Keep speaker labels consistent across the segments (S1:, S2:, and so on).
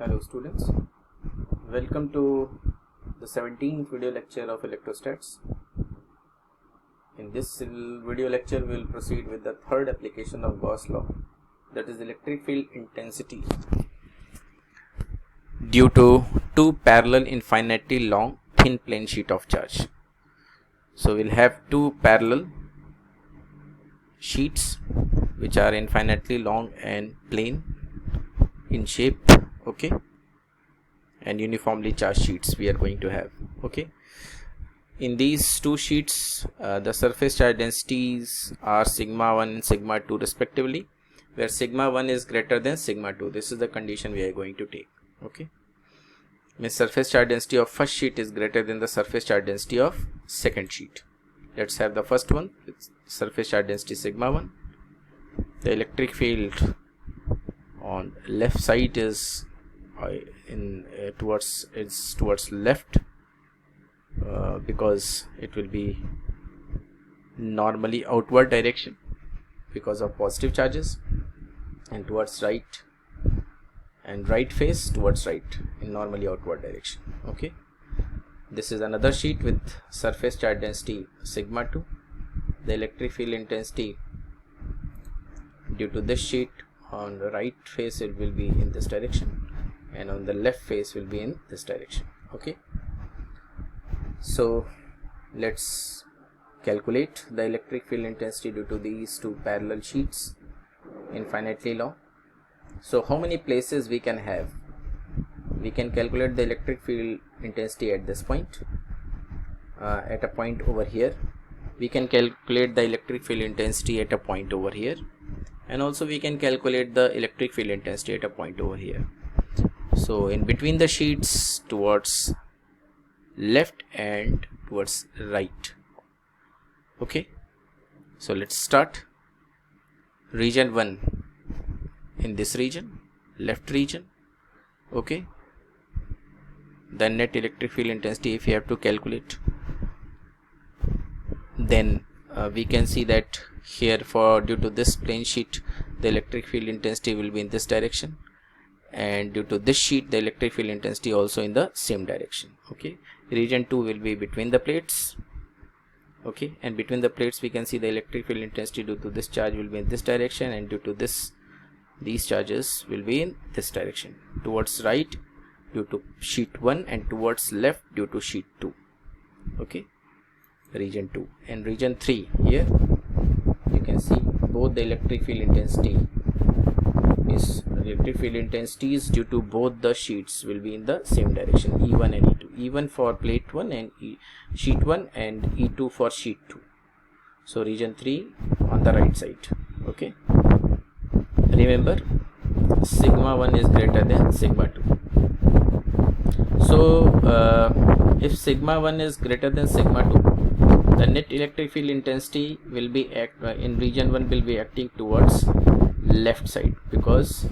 S1: Hello students, welcome to the 17th video lecture of electrostats. In this video lecture we will proceed with the third application of Gauss law, that is electric field intensity due to two parallel infinitely long thin plane sheet of charge. So we'll have two parallel sheets which are infinitely long and plane in shape, okay, and uniformly charged sheets we are going to have. Okay, in these two sheets the surface charge densities are sigma 1 and sigma 2 respectively, where sigma 1 is greater than sigma 2. This is the condition we are going to take. Okay, means surface charge density of first sheet is greater than the surface charge density of second sheet. Let's have the first one with surface charge density sigma 1. The electric field on left side is towards left because it will be normally outward direction because of positive charges, and towards right and right face towards right in normally outward direction. Okay, this is another sheet with surface charge density sigma 2. The electric field intensity due to this sheet on the right face it will be in this direction, and on the left face will be in this direction. Okay, so let's calculate the electric field intensity due to these two parallel sheets infinitely long. So how many places we can have? We can calculate the electric field intensity at this point, at a point over here. We can calculate the electric field intensity at a point over here, and also we can calculate the electric field intensity at a point over here. So in between the sheets towards left and towards right. Okay, so let's start. Region 1 in this region, left region. Okay, the net electric field intensity if you have to calculate, then we can see that here for due to this plane sheet the electric field intensity will be in this direction, and due to this sheet the electric field intensity also in the same direction. Okay, region 2 will be between the plates. Okay, and between the plates we can see the electric field intensity due to this charge will be in this direction, and due to this these charges will be in this direction, towards right due to sheet 1 and towards left due to sheet 2. Okay, region 2 and region 3, here you can see both the electric field intensities due to both the sheets will be in the same direction, E1 and E2, E1 for plate 1 and sheet 1, and E2 for sheet 2. So region 3 on the right side. Okay, remember sigma 1 is greater than sigma 2. So if sigma 1 is greater than sigma 2, the net electric field intensity will be in region 1 will be acting towards left side, because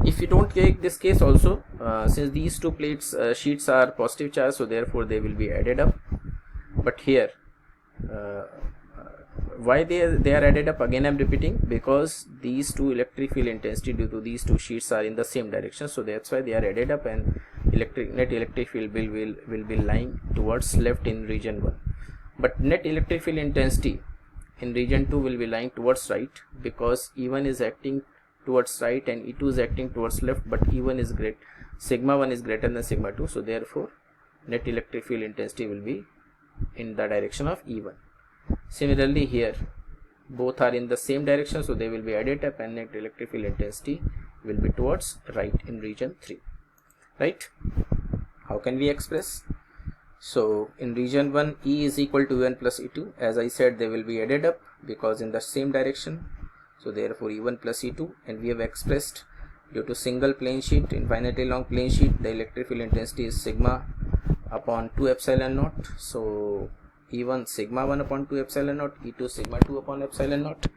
S1: if you don't take this case also, since these two plates sheets are positive charge, so therefore they will be added up. But here why they are added up, again I am repeating, because these two electric field intensity due to these two sheets are in the same direction, so that's why they are added up, and net electric field will be lying towards left in region 1. But net electric field intensity in region 2 will be lying towards right, because E1 is acting towards right and E2 is acting towards left, but sigma 1 is greater than sigma 2, so therefore net electric field intensity will be in the direction of E1. Similarly here both are in the same direction, so they will be added up, and net electric field intensity will be towards right in region 3. Right, how can we express? So in region 1 E is equal to E1 plus E2. As I said, they will be added up because in the same direction, so therefore E1 plus E2, and we have expressed due to single plane sheet, infinitely long plane sheet, the electric field intensity is sigma upon 2 epsilon naught. So E1 sigma 1 upon 2 epsilon naught, E2 sigma 2 upon epsilon naught.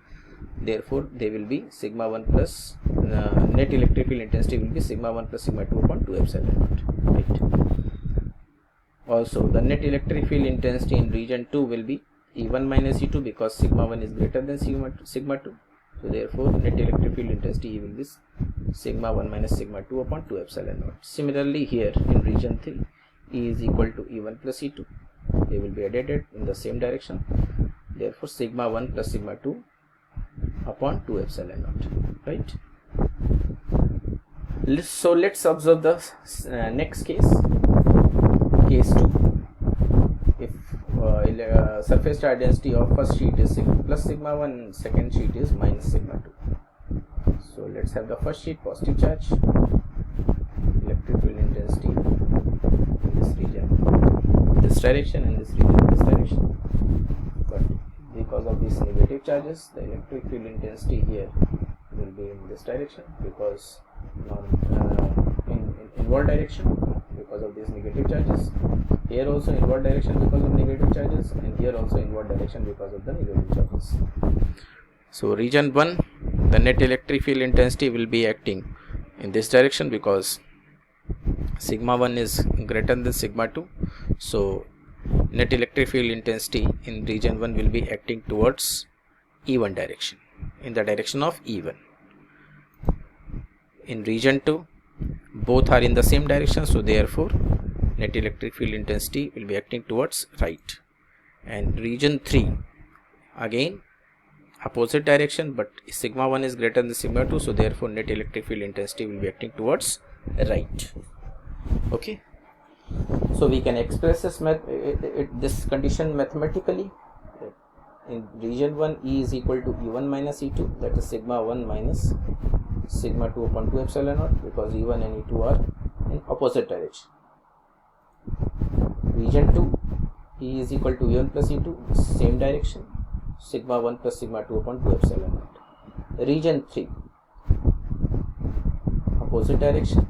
S1: Therefore they will be sigma 1 plus net electric field intensity will be sigma 1 plus sigma 2 upon 2 epsilon naught. Right. Also the net electric field intensity in region 2 will be E1 minus E2, because sigma 1 is greater than sigma 2. So therefore net electric field intensity will be sigma 1 minus sigma 2 upon 2 epsilon naught. Similarly here in region 3, E is equal to E1 plus E2. They will be added in the same direction. Therefore sigma 1 plus sigma 2 upon 2 epsilon naught, right? So let's observe the next case, case 2. If surface charge density of first sheet is plus sigma 1 and second sheet is minus sigma 2. So let's have the first sheet positive charge, electric field intensity in this region, this direction, and this region, this direction. But because of these negative charges, the electric field intensity here will be in this direction, because in inward direction because of these negative charges. Here also inward direction because of negative charges, and here also inward direction because of the negative charges. So region 1, the net electric field intensity will be acting in this direction because sigma 1 is greater than sigma 2. So net electric field intensity in region 1 will be acting towards E1 direction, in the direction of E1. In region 2, both are in the same direction, so therefore net electric field intensity will be acting towards right. And region 3, again opposite direction, but sigma 1 is greater than sigma 2, so therefore net electric field intensity will be acting towards right. Okay, so we can express this condition mathematically. In region 1, E is equal to E1 minus E2, that is sigma 1 minus sigma 2 upon 2 epsilon naught, because E1 and E2 are in opposite direction. Region 2, E is equal to E1 plus E2, same direction, sigma 1 plus sigma 2 upon 2 epsilon naught. Region 3, opposite direction,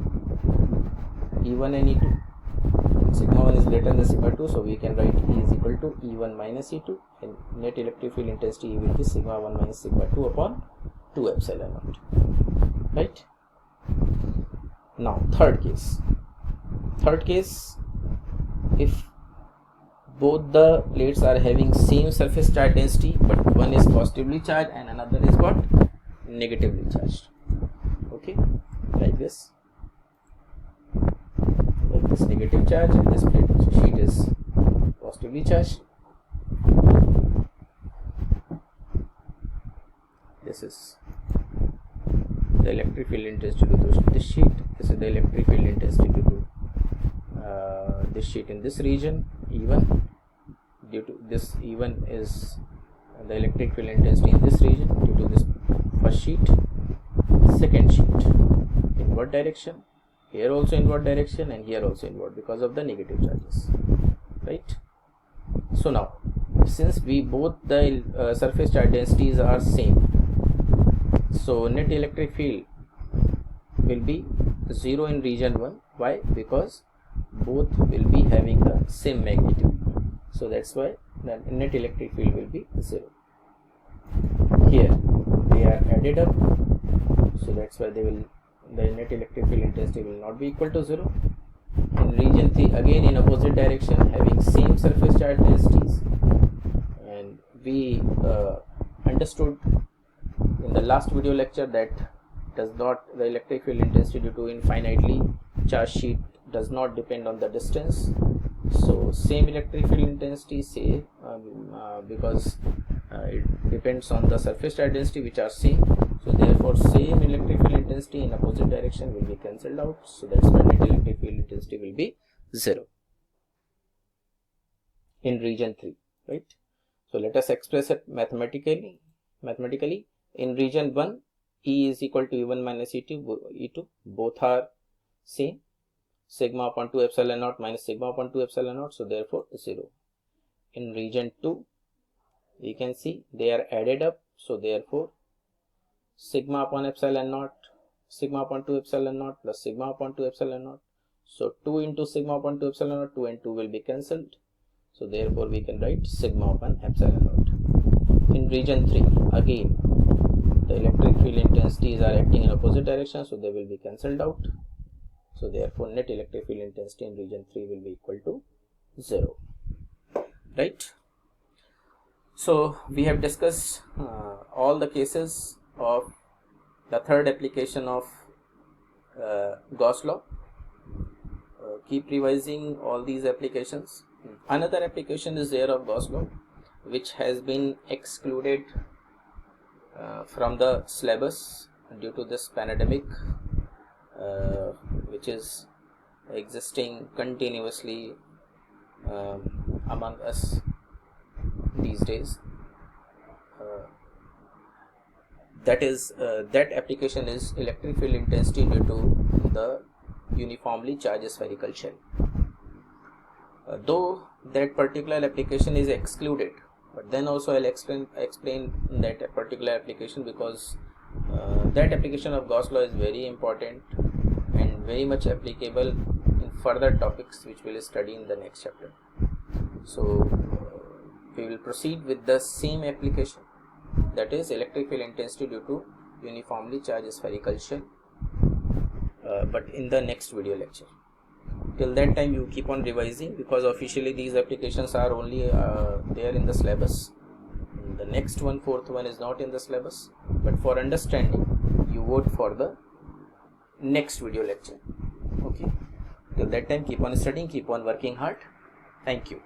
S1: E1 and E2, sigma 1 is greater than sigma 2, so we can write E is equal to E1 minus E2, and net electric field intensity will be sigma 1 minus sigma 2 upon 2 epsilon naught, right? Now third case, if both the plates are having same surface charge density, but one is positively charged and another is what? Negatively charged. Okay, like this negative charge, and this plate sheet is positively charged. This is the electric field intensity due to this sheet. This is the electric field intensity due to this sheet in this region, E1. Due to this E1 is the electric field intensity in this region due to this first sheet. Second sheet, inward direction, here also inward direction, and here also inward because of the negative charges, right? So now, since we both the surface charge densities are same, so net electric field will be 0 in region 1. Why? Because both will be having the same magnitude, so that's why the net electric field will be 0. Here they are added up, so that's why the net electric field intensity will not be equal to 0. In region 3, again in opposite direction, having same surface charge densities, and we understood in the last video lecture that the electric field intensity due to infinitely charged sheet does not depend on the distance. So same electric field intensity, say because it depends on the surface charge density, which are same, so therefore same electric field intensity in opposite direction will be cancelled out, so that's why net electric field intensity will be 0 in region 3, right? So let us express it mathematically. In region 1, E is equal to E1 minus E2, both are same, sigma upon 2 epsilon naught minus sigma upon 2 epsilon naught, so therefore 0. In region 2, we can see they are added up, so therefore sigma upon epsilon naught, sigma upon 2 epsilon naught plus sigma upon 2 epsilon naught, so 2 into sigma upon 2 epsilon naught, 2 and 2 will be cancelled, so therefore we can write sigma upon epsilon naught. In region 3, again the electric field intensities are acting in opposite direction, so they will be cancelled out, so therefore net electric field intensity in region 3 will be equal to 0, right? So we have discussed all the cases of the third application of Gauss law. Keep revising all these applications. Another application is there of Gauss law which has been excluded from the syllabus due to this pandemic which is existing continuously among us these days. That application is electric field intensity due to the uniformly charged spherical shell. Though that particular application is excluded, but then also I'll explain that particular application, because that application of Gauss law is very important and very much applicable in further topics which we will study in the next chapter. So we will proceed with the same application, that is electric field intensity due to uniformly charged spherical shell, but in the next video lecture. Till that time you keep on revising, because officially these applications are only there in the syllabus. The next one, fourth one, is not in the syllabus, but for understanding you vote for the next video lecture. Okay, till that time keep on studying, keep on working hard. Thank you.